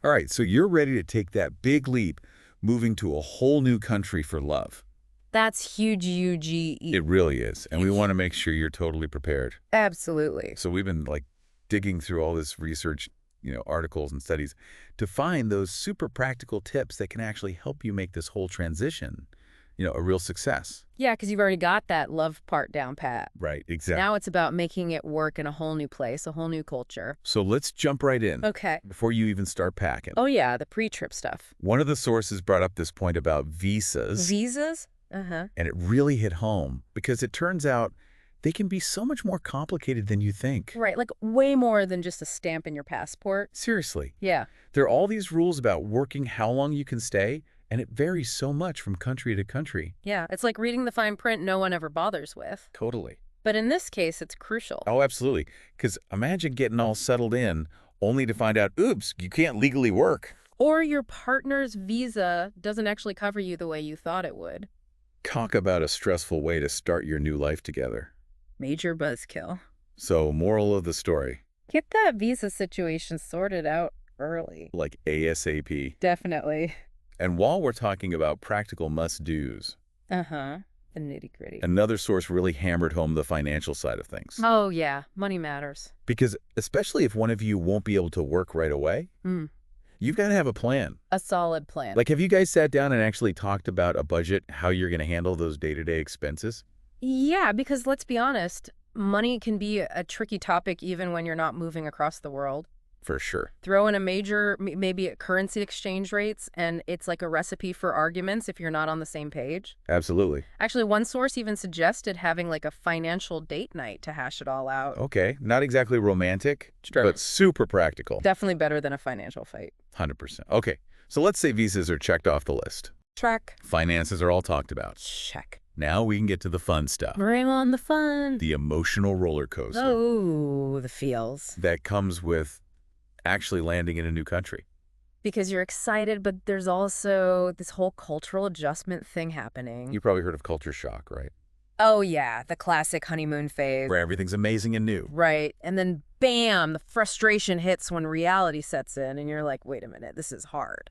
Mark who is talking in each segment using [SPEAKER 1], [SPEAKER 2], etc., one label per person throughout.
[SPEAKER 1] All right, so you're ready to take that big leap, moving to a whole new country for love.
[SPEAKER 2] That's huge UGE.
[SPEAKER 1] It really is, and we
[SPEAKER 2] Huge.
[SPEAKER 1] want to make sure you're totally prepared.
[SPEAKER 2] Absolutely.
[SPEAKER 1] So we've been digging through all this research, articles and studies to find those super practical tips that can actually help you make this whole transition, a real success.
[SPEAKER 2] Yeah, because you've already got that love part down pat.
[SPEAKER 1] Right, exactly.
[SPEAKER 2] Now it's about making it work in a whole new place, a whole new culture.
[SPEAKER 1] So let's jump right in
[SPEAKER 2] Okay.
[SPEAKER 1] before you even start packing.
[SPEAKER 2] Oh, yeah, the pre-trip stuff.
[SPEAKER 1] One of the sources brought up this point about visas,
[SPEAKER 2] Visas? Uh-huh.
[SPEAKER 1] and it really hit home because it turns out they can be so much more complicated than you think.
[SPEAKER 2] Right, like way more than just a stamp in your passport.
[SPEAKER 1] Seriously.
[SPEAKER 2] Yeah.
[SPEAKER 1] There are all these rules about working, how long you can stay, and it varies so much from country to country.
[SPEAKER 2] Yeah, it's like reading the fine print no one ever bothers with.
[SPEAKER 1] Totally.
[SPEAKER 2] But in this case, it's crucial.
[SPEAKER 1] Oh, absolutely. Because imagine getting all settled in only to find out, oops, you can't legally work.
[SPEAKER 2] Or your partner's visa doesn't actually cover you the way you thought it would.
[SPEAKER 1] Talk about a stressful way to start your new life together.
[SPEAKER 2] Major buzzkill.
[SPEAKER 1] So, moral of the story,
[SPEAKER 2] Get that visa situation sorted out early.
[SPEAKER 1] like ASAP.
[SPEAKER 2] Definitely.
[SPEAKER 1] And while we're talking about practical must-dos,
[SPEAKER 2] Uh-huh. The nitty-gritty.
[SPEAKER 1] another source really hammered home the financial side of things.
[SPEAKER 2] Oh, yeah. Money matters.
[SPEAKER 1] Because especially if one of you won't be able to work right away,
[SPEAKER 2] Mm.
[SPEAKER 1] you've got to have a plan.
[SPEAKER 2] A solid plan.
[SPEAKER 1] Like, have you guys sat down and actually talked about a budget, how you're going to handle those day-to-day expenses?
[SPEAKER 2] Yeah, because let's be honest, money can be a tricky topic even when you're not moving across the world.
[SPEAKER 1] For sure.
[SPEAKER 2] Throw in a major, maybe currency exchange rates, and it's like a recipe for arguments if you're not on the same page.
[SPEAKER 1] Absolutely.
[SPEAKER 2] Actually, one source even suggested having like a financial date night to hash it all out.
[SPEAKER 1] Okay, not exactly romantic,
[SPEAKER 2] Sure.
[SPEAKER 1] but super practical.
[SPEAKER 2] Definitely better than a financial fight.
[SPEAKER 1] 100%. Okay, so let's say visas are checked off the list.
[SPEAKER 2] Check.
[SPEAKER 1] Finances are all talked about.
[SPEAKER 2] Check.
[SPEAKER 1] Now we can get to the fun stuff.
[SPEAKER 2] Bring on the fun.
[SPEAKER 1] The emotional roller coaster
[SPEAKER 2] Oh, the feels.
[SPEAKER 1] that comes with actually landing in a new country.
[SPEAKER 2] Because you're excited, but there's also this whole cultural adjustment thing happening.
[SPEAKER 1] You probably heard of culture shock, right?
[SPEAKER 2] Oh, yeah, the classic honeymoon phase.
[SPEAKER 1] Where everything's amazing and new.
[SPEAKER 2] Right. And then, bam, the frustration hits when reality sets in, and you're like, wait a minute, this is hard.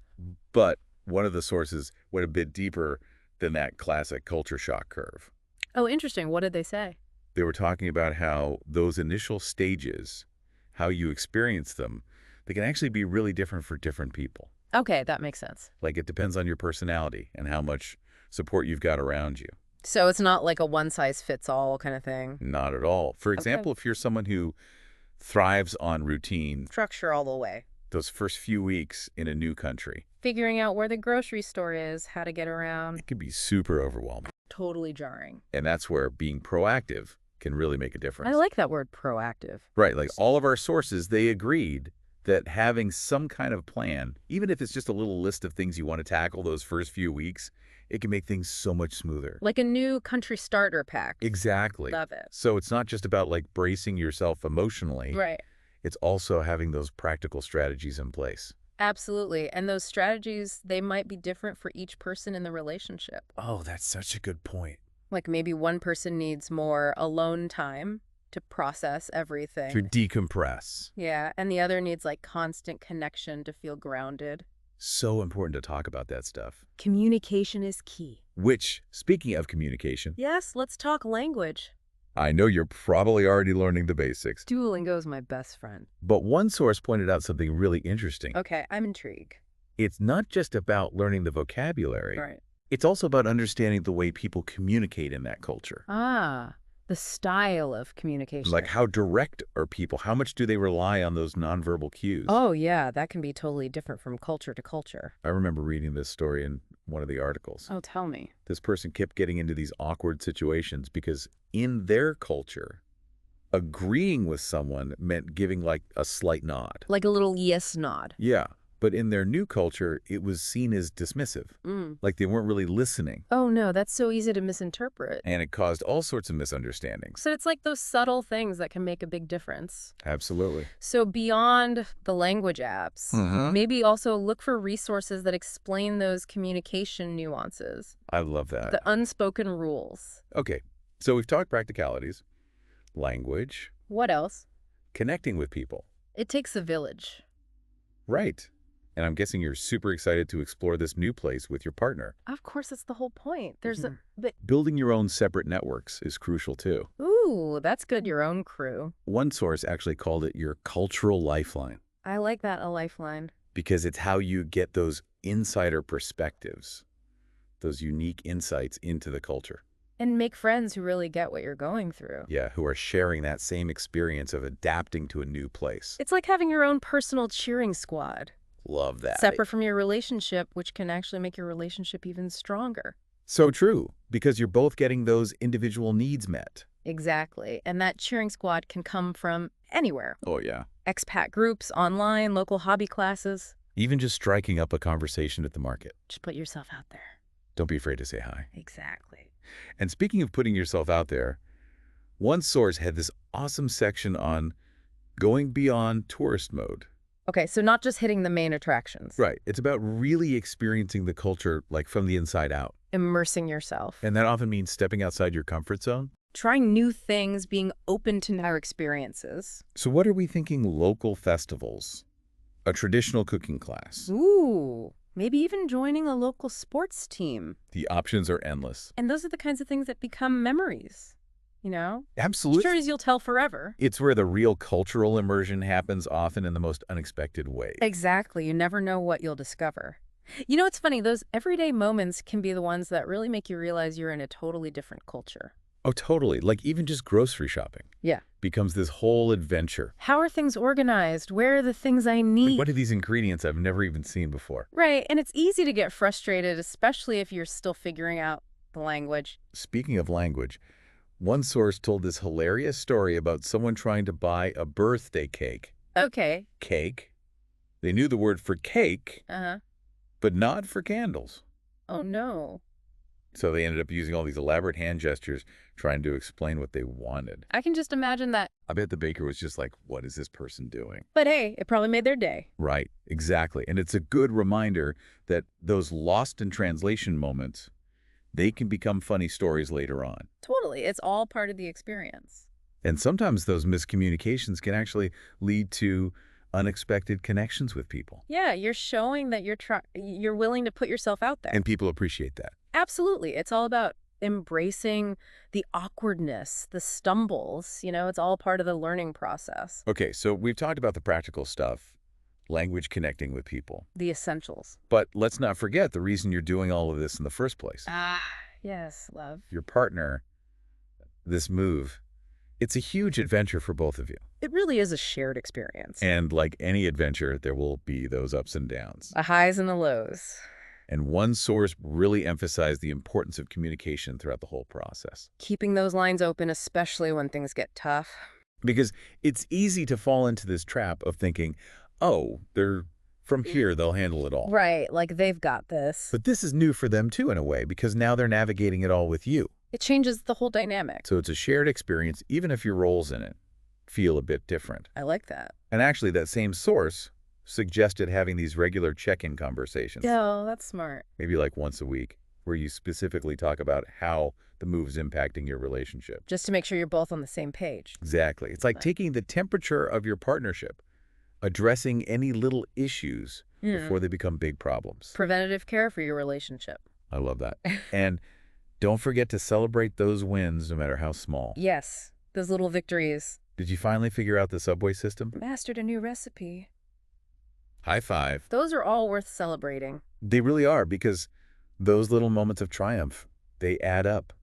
[SPEAKER 1] But one of the sources went a bit deeper than that classic culture shock curve.
[SPEAKER 2] Oh, interesting. What did they say?
[SPEAKER 1] They were talking about how those initial stages, how you experience them, they can actually be really different for different people.
[SPEAKER 2] Okay, that makes sense.
[SPEAKER 1] Like, it depends on your personality and how much support you've got around you.
[SPEAKER 2] So it's not like a one-size-fits-all kind of thing.
[SPEAKER 1] Not at all. For example, if you're someone who thrives on routine,
[SPEAKER 2] Structure all the way.
[SPEAKER 1] those first few weeks in a new country,
[SPEAKER 2] Figuring out where the grocery store is, how to get around.
[SPEAKER 1] it can be super overwhelming.
[SPEAKER 2] Totally jarring.
[SPEAKER 1] And that's where being proactive can really make a difference.
[SPEAKER 2] I like that word, proactive.
[SPEAKER 1] Right, like all of our sources, they agreed that having some kind of plan, even if it's just a little list of things you want to tackle those first few weeks, it can make things so much smoother.
[SPEAKER 2] Like a new country starter pack.
[SPEAKER 1] Exactly.
[SPEAKER 2] Love it.
[SPEAKER 1] So it's not just about bracing yourself emotionally.
[SPEAKER 2] Right.
[SPEAKER 1] It's also having those practical strategies in place.
[SPEAKER 2] Absolutely. And those strategies, they might be different for each person in the relationship.
[SPEAKER 1] Oh, that's such a good point.
[SPEAKER 2] Like maybe one person needs more alone time to process everything.
[SPEAKER 1] To decompress.
[SPEAKER 2] Yeah, and the other needs like constant connection to feel grounded.
[SPEAKER 1] So important to talk about that stuff.
[SPEAKER 2] Communication is key.
[SPEAKER 1] Which, speaking of communication,
[SPEAKER 2] Yes, let's talk language.
[SPEAKER 1] I know you're probably already learning the basics.
[SPEAKER 2] Duolingo is my best friend.
[SPEAKER 1] But one source pointed out something really interesting.
[SPEAKER 2] Okay, I'm intrigued.
[SPEAKER 1] It's not just about learning the vocabulary.
[SPEAKER 2] Right.
[SPEAKER 1] It's also about understanding the way people communicate in that culture.
[SPEAKER 2] Ah, the style of communication.
[SPEAKER 1] Like, how direct are people? How much do they rely on those nonverbal cues?
[SPEAKER 2] Oh, yeah, that can be totally different from culture to culture.
[SPEAKER 1] I remember reading this story in one of the articles.
[SPEAKER 2] Oh, tell me.
[SPEAKER 1] This person kept getting into these awkward situations because in their culture, agreeing with someone meant giving a slight nod.
[SPEAKER 2] Like a little yes nod.
[SPEAKER 1] Yeah, but in their new culture, it was seen as dismissive. Like they weren't really listening.
[SPEAKER 2] Oh, no, that's so easy to misinterpret.
[SPEAKER 1] And it caused all sorts of misunderstandings.
[SPEAKER 2] So it's like those subtle things that can make a big difference.
[SPEAKER 1] Absolutely.
[SPEAKER 2] So beyond the language apps, maybe also look for resources that explain those communication nuances,
[SPEAKER 1] I love that.
[SPEAKER 2] the unspoken rules.
[SPEAKER 1] Okay, so we've talked practicalities, language,
[SPEAKER 2] What else?
[SPEAKER 1] connecting with people.
[SPEAKER 2] It takes a village.
[SPEAKER 1] Right. And I'm guessing you're super excited to explore this new place with your partner.
[SPEAKER 2] Of course, that's the whole point. There's a... But,
[SPEAKER 1] Building your own separate networks is crucial too.
[SPEAKER 2] ooh, that's good, your own crew.
[SPEAKER 1] One source actually called it your cultural lifeline
[SPEAKER 2] I like that, a lifeline.
[SPEAKER 1] because it's how you get those insider perspectives, those unique insights into the culture.
[SPEAKER 2] And make friends who really get what you're going through.
[SPEAKER 1] Yeah, who are sharing that same experience of adapting to a new place.
[SPEAKER 2] It's like having your own personal cheering squad.
[SPEAKER 1] Love that.
[SPEAKER 2] Separate from your relationship, which can actually make your relationship even stronger.
[SPEAKER 1] So true, because you're both getting those individual needs met.
[SPEAKER 2] Exactly. And that cheering squad can come from anywhere.
[SPEAKER 1] Oh, yeah.
[SPEAKER 2] Expat groups, online, local hobby classes.
[SPEAKER 1] Even just striking up a conversation at the market.
[SPEAKER 2] Just put yourself out there.
[SPEAKER 1] Don't be afraid to say hi.
[SPEAKER 2] Exactly.
[SPEAKER 1] And speaking of putting yourself out there, one source had this awesome section on going beyond tourist mode.
[SPEAKER 2] Okay, so not just hitting the main attractions.
[SPEAKER 1] Right. It's about really experiencing the culture like from the inside out.
[SPEAKER 2] Immersing yourself.
[SPEAKER 1] And that often means stepping outside your comfort zone.
[SPEAKER 2] Trying new things, being open to new experiences.
[SPEAKER 1] So what are we thinking? Local festivals, a traditional cooking class.
[SPEAKER 2] Ooh, maybe even joining a local sports team.
[SPEAKER 1] The options are endless.
[SPEAKER 2] And those are the kinds of things that become memories, you know?
[SPEAKER 1] Absolutely.
[SPEAKER 2] Stories you'll tell forever.
[SPEAKER 1] It's where the real cultural immersion happens, often in the most unexpected ways.
[SPEAKER 2] Exactly. You never know what you'll discover. You know, it's funny, those everyday moments can be the ones that really make you realize you're in a totally different culture.
[SPEAKER 1] Oh, totally. Like even just grocery shopping.
[SPEAKER 2] Yeah.
[SPEAKER 1] Becomes this whole adventure.
[SPEAKER 2] How are things organized? Where are the things I need?
[SPEAKER 1] Like, what are these ingredients I've never even seen before?
[SPEAKER 2] Right, and it's easy to get frustrated, especially if you're still figuring out the language.
[SPEAKER 1] Speaking of language, one source told this hilarious story about someone trying to buy a birthday cake.
[SPEAKER 2] Okay.
[SPEAKER 1] Cake? They knew the word for cake,
[SPEAKER 2] Uh-huh.
[SPEAKER 1] but not for candles.
[SPEAKER 2] Oh, no.
[SPEAKER 1] So they ended up using all these elaborate hand gestures trying to explain what they wanted.
[SPEAKER 2] I can just imagine that.
[SPEAKER 1] I bet the baker was just like, what is this person doing?
[SPEAKER 2] But hey, it probably made their day.
[SPEAKER 1] Right, exactly. And it's a good reminder that those lost in translation moments, they can become funny stories later on.
[SPEAKER 2] Totally. It's all part of the experience.
[SPEAKER 1] And sometimes those miscommunications can actually lead to unexpected connections with people.
[SPEAKER 2] Yeah, you're showing that you're willing to put yourself out there.
[SPEAKER 1] And people appreciate that.
[SPEAKER 2] Absolutely. It's all about embracing the awkwardness, the stumbles. You know, it's all part of the learning process.
[SPEAKER 1] Okay, so we've talked about the practical stuff, language connecting with people.
[SPEAKER 2] The essentials.
[SPEAKER 1] But let's not forget the reason you're doing all of this in the first place.
[SPEAKER 2] Ah, yes, love.
[SPEAKER 1] Your partner, this move, it's a huge adventure for both of you.
[SPEAKER 2] It really is a shared experience.
[SPEAKER 1] And like any adventure, there will be those ups and downs.
[SPEAKER 2] The highs and the lows.
[SPEAKER 1] And one source really emphasized the importance of communication throughout the whole process.
[SPEAKER 2] Keeping those lines open, especially when things get tough.
[SPEAKER 1] Because it's easy to fall into this trap of thinking, oh, they're from here, they'll handle it all.
[SPEAKER 2] Right, like they've got this.
[SPEAKER 1] But this is new for them too, in a way, because now they're navigating it all with you.
[SPEAKER 2] It changes the whole dynamic.
[SPEAKER 1] So it's a shared experience, even if your roles in it feel a bit different.
[SPEAKER 2] I like that.
[SPEAKER 1] And actually, that same source suggested having these regular check-in conversations.
[SPEAKER 2] Oh, that's smart.
[SPEAKER 1] Maybe like once a week, where you specifically talk about how the move is impacting your relationship.
[SPEAKER 2] Just to make sure you're both on the same page.
[SPEAKER 1] Exactly. It's like taking the temperature of your partnership, addressing any little issues before they become big problems.
[SPEAKER 2] Preventative care for your relationship.
[SPEAKER 1] I love that. And don't forget to celebrate those wins, no matter how small.
[SPEAKER 2] Yes, those little victories.
[SPEAKER 1] Did you finally figure out the subway system?
[SPEAKER 2] Mastered a new recipe.
[SPEAKER 1] High five.
[SPEAKER 2] Those are all worth celebrating.
[SPEAKER 1] They really are, because those little moments of triumph, they add up,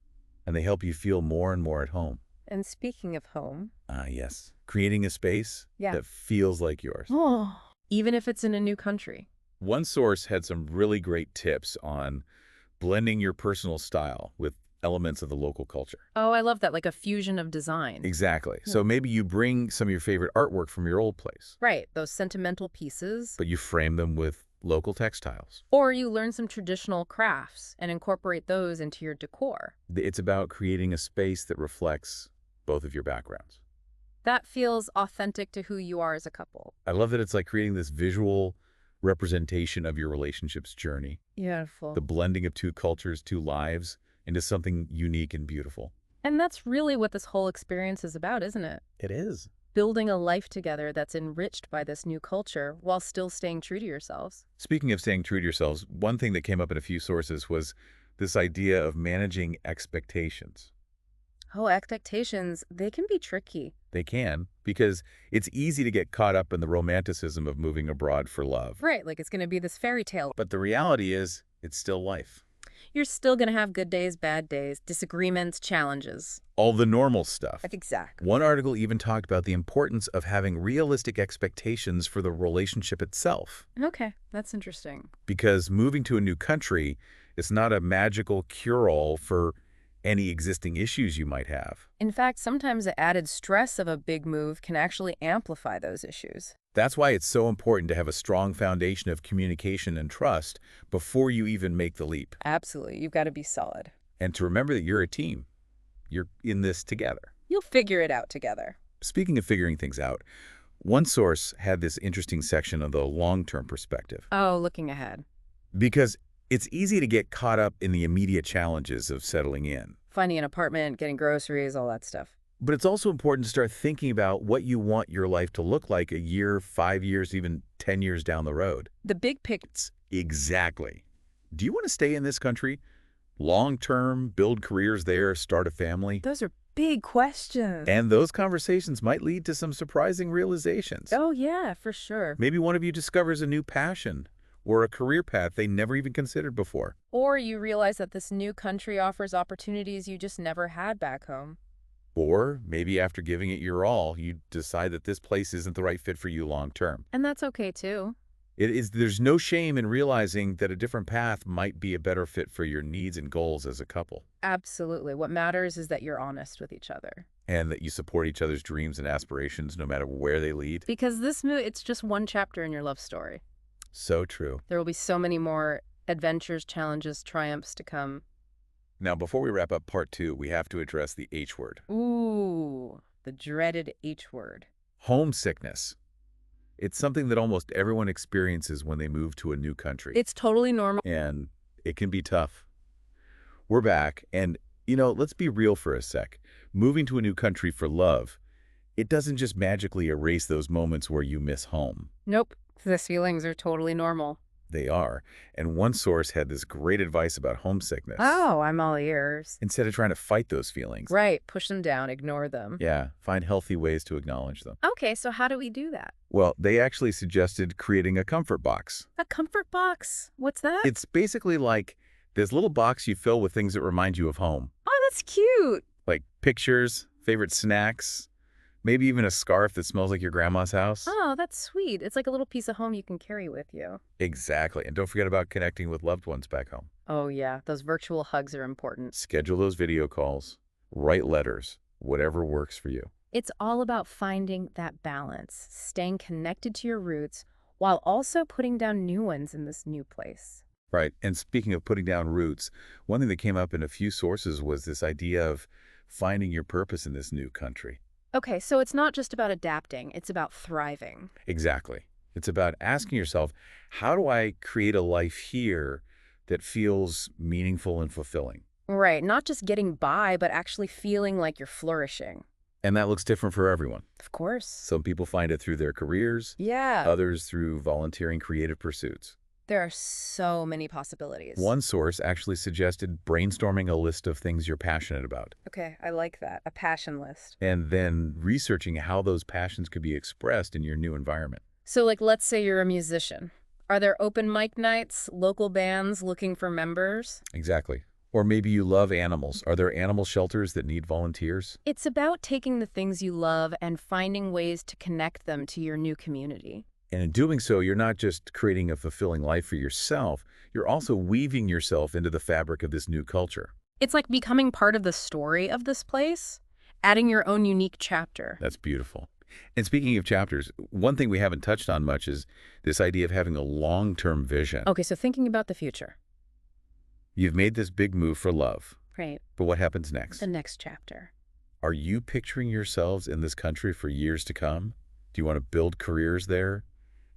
[SPEAKER 1] and they help you feel more and more at home.
[SPEAKER 2] And speaking of home.
[SPEAKER 1] Ah, yes. Creating a space
[SPEAKER 2] Yeah.
[SPEAKER 1] that feels like yours.
[SPEAKER 2] Oh. Even if it's in a new country.
[SPEAKER 1] One source had some really great tips on blending your personal style with elements of the local culture.
[SPEAKER 2] Oh, I love that, like a fusion of design.
[SPEAKER 1] Exactly. So maybe you bring some of your favorite artwork from your old place,
[SPEAKER 2] Right, those sentimental pieces.
[SPEAKER 1] but you frame them with local textiles.
[SPEAKER 2] Or you learn some traditional crafts and incorporate those into your decor.
[SPEAKER 1] It's about creating a space that reflects both of your backgrounds.
[SPEAKER 2] That feels authentic to who you are as a couple.
[SPEAKER 1] I love that it's like creating this visual representation of your relationship's journey,
[SPEAKER 2] Beautiful.
[SPEAKER 1] the blending of two cultures, two lives, into something unique and beautiful.
[SPEAKER 2] And that's really what this whole experience is about, isn't it?
[SPEAKER 1] It is.
[SPEAKER 2] building a life together that's enriched by this new culture while still staying true to yourselves.
[SPEAKER 1] Speaking of staying true to yourselves, one thing that came up in a few sources was this idea of managing expectations.
[SPEAKER 2] Oh, expectations, they can be tricky.
[SPEAKER 1] They can, because it's easy to get caught up in the romanticism of moving abroad for love.
[SPEAKER 2] Right, like it's going to be this fairy tale.
[SPEAKER 1] But the reality is, it's still life.
[SPEAKER 2] You're still going to have good days, bad days, disagreements, challenges.
[SPEAKER 1] All the normal stuff.
[SPEAKER 2] Exactly.
[SPEAKER 1] One article even talked about the importance of having realistic expectations for the relationship itself.
[SPEAKER 2] Okay, that's interesting.
[SPEAKER 1] Because moving to a new country is not a magical cure-all for any existing issues you might have.
[SPEAKER 2] In fact, sometimes the added stress of a big move can actually amplify those issues.
[SPEAKER 1] That's why it's so important to have a strong foundation of communication and trust before you even make the leap.
[SPEAKER 2] Absolutely, you've got to be solid.
[SPEAKER 1] And to remember that you're a team. You're in this together.
[SPEAKER 2] You'll figure it out together.
[SPEAKER 1] Speaking of figuring things out, one source had this interesting section of the long-term perspective.
[SPEAKER 2] Oh, looking ahead.
[SPEAKER 1] Because it's easy to get caught up in the immediate challenges of settling in.
[SPEAKER 2] Finding an apartment, getting groceries, all that stuff.
[SPEAKER 1] But it's also important to start thinking about what you want your life to look like a year, 5 years, even 10 years down the road.
[SPEAKER 2] The big picture.
[SPEAKER 1] Exactly. Do you want to stay in this country? Long-term, build careers there, start a family?
[SPEAKER 2] Those are big questions.
[SPEAKER 1] And those conversations might lead to some surprising realizations.
[SPEAKER 2] Oh, yeah, for sure.
[SPEAKER 1] Maybe one of you discovers a new passion or a career path they never even considered before.
[SPEAKER 2] Or you realize that this new country offers opportunities you just never had back home.
[SPEAKER 1] Or maybe after giving it your all, you decide that this place isn't the right fit for you long term.
[SPEAKER 2] And that's okay, too.
[SPEAKER 1] There's no shame in realizing that a different path might be a better fit for your needs and goals as a couple.
[SPEAKER 2] Absolutely. What matters is that you're honest with each other.
[SPEAKER 1] And that you support each other's dreams and aspirations no matter where they lead.
[SPEAKER 2] Because this movie, it's just one chapter in your love story.
[SPEAKER 1] So true.
[SPEAKER 2] There will be so many more adventures, challenges, triumphs to come.
[SPEAKER 1] Now, before we wrap up part 2, we have to address the H word.
[SPEAKER 2] Ooh, the dreaded H word.
[SPEAKER 1] Homesickness. It's something that almost everyone experiences when they move to a new country.
[SPEAKER 2] It's totally normal.
[SPEAKER 1] And it can be tough. We're back, and, let's be real for a sec. Moving to a new country for love, it doesn't just magically erase those moments where you miss home.
[SPEAKER 2] Nope. These feelings are totally normal.
[SPEAKER 1] They are. And one source had this great advice about homesickness.
[SPEAKER 2] Oh, I'm all ears.
[SPEAKER 1] Instead of trying to fight those feelings.
[SPEAKER 2] Right. Push them down. Ignore them.
[SPEAKER 1] Yeah. Find healthy ways to acknowledge them.
[SPEAKER 2] Okay, so how do we do that?
[SPEAKER 1] Well, they actually suggested creating a comfort box.
[SPEAKER 2] A comfort box? What's that?
[SPEAKER 1] It's basically like this little box you fill with things that remind you of home.
[SPEAKER 2] Oh, that's cute.
[SPEAKER 1] Like pictures, favorite snacks, maybe even a scarf that smells like your grandma's house.
[SPEAKER 2] Oh, that's sweet. It's like a little piece of home you can carry with you.
[SPEAKER 1] Exactly. And don't forget about connecting with loved ones back home.
[SPEAKER 2] Oh, yeah. Those virtual hugs are important.
[SPEAKER 1] Schedule those video calls. Write letters. Whatever works for you.
[SPEAKER 2] It's all about finding that balance, staying connected to your roots while also putting down new ones in this new place.
[SPEAKER 1] Right. And speaking of putting down roots, one thing that came up in a few sources was this idea of finding your purpose in this new country.
[SPEAKER 2] Okay, so it's not just about adapting, it's about thriving.
[SPEAKER 1] Exactly. It's about asking yourself, how do I create a life here that feels meaningful and fulfilling?
[SPEAKER 2] Right, not just getting by, but actually feeling like you're flourishing.
[SPEAKER 1] And that looks different for everyone.
[SPEAKER 2] Of course.
[SPEAKER 1] Some people find it through their careers,
[SPEAKER 2] Yeah.
[SPEAKER 1] others through volunteering creative pursuits.
[SPEAKER 2] There are so many possibilities.
[SPEAKER 1] One source actually suggested brainstorming a list of things you're passionate about,
[SPEAKER 2] Okay, I like that. A passion list.
[SPEAKER 1] and then researching how those passions could be expressed in your new environment.
[SPEAKER 2] So, like, let's say you're a musician. Are there open mic nights, local bands looking for members?
[SPEAKER 1] Exactly. Or maybe you love animals. Are there animal shelters that need volunteers?
[SPEAKER 2] It's about taking the things you love and finding ways to connect them to your new community.
[SPEAKER 1] And in doing so, you're not just creating a fulfilling life for yourself, you're also weaving yourself into the fabric of this new culture.
[SPEAKER 2] It's like becoming part of the story of this place, adding your own unique chapter.
[SPEAKER 1] That's beautiful. And speaking of chapters, one thing we haven't touched on much is this idea of having a long-term vision.
[SPEAKER 2] Okay, so thinking about the future.
[SPEAKER 1] You've made this big move for love,
[SPEAKER 2] Right.
[SPEAKER 1] but what happens next?
[SPEAKER 2] The next chapter.
[SPEAKER 1] Are you picturing yourselves in this country for years to come? Do you want to build careers there?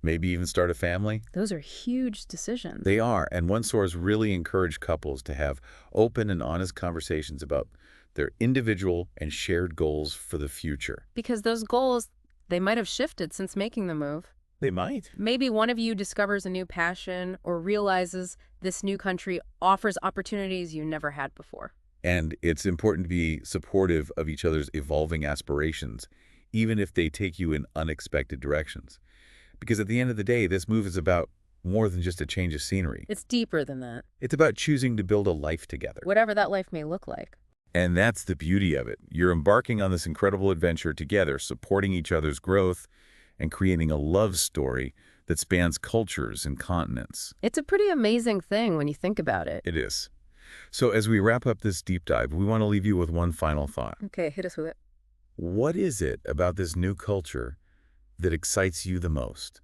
[SPEAKER 1] Maybe even start a family?
[SPEAKER 2] Those are huge decisions.
[SPEAKER 1] They are, and one source really encouraged couples to have open and honest conversations about their individual and shared goals for the future.
[SPEAKER 2] Because those goals, They might have shifted since making the move.
[SPEAKER 1] They might.
[SPEAKER 2] Maybe one of you discovers a new passion or realizes this new country offers opportunities you never had before.
[SPEAKER 1] And it's important to be supportive of each other's evolving aspirations, even if they take you in unexpected directions. Because at the end of the day, this move is about more than just a change of scenery.
[SPEAKER 2] It's deeper than that,
[SPEAKER 1] It's about choosing to build a life together.
[SPEAKER 2] whatever that life may look like.
[SPEAKER 1] And that's the beauty of it. You're embarking on this incredible adventure together, supporting each other's growth and creating a love story that spans cultures and continents.
[SPEAKER 2] It's a pretty amazing thing when you think about it.
[SPEAKER 1] It is. So as we wrap up this deep dive, we want to leave you with one final thought.
[SPEAKER 2] Okay, hit us with it.
[SPEAKER 1] What is it about this new culture that excites you the most?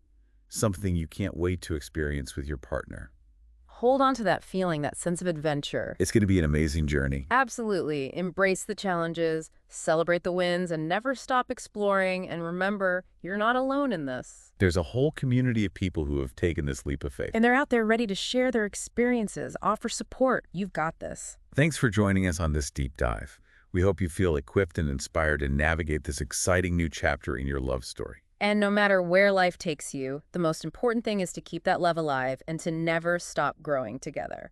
[SPEAKER 1] Something you can't wait to experience with your partner.
[SPEAKER 2] Hold on to that feeling, that sense of adventure.
[SPEAKER 1] It's going to be an amazing journey.
[SPEAKER 2] Absolutely. Embrace the challenges, celebrate the wins, and never stop exploring. And remember, you're not alone in this.
[SPEAKER 1] There's a whole community of people who have taken this leap of faith.
[SPEAKER 2] And they're out there ready to share their experiences, offer support. You've got this.
[SPEAKER 1] Thanks for joining us on this deep dive. We hope you feel equipped and inspired to navigate this exciting new chapter in your love story.
[SPEAKER 2] And no matter where life takes you, the most important thing is to keep that love alive and to never stop growing together.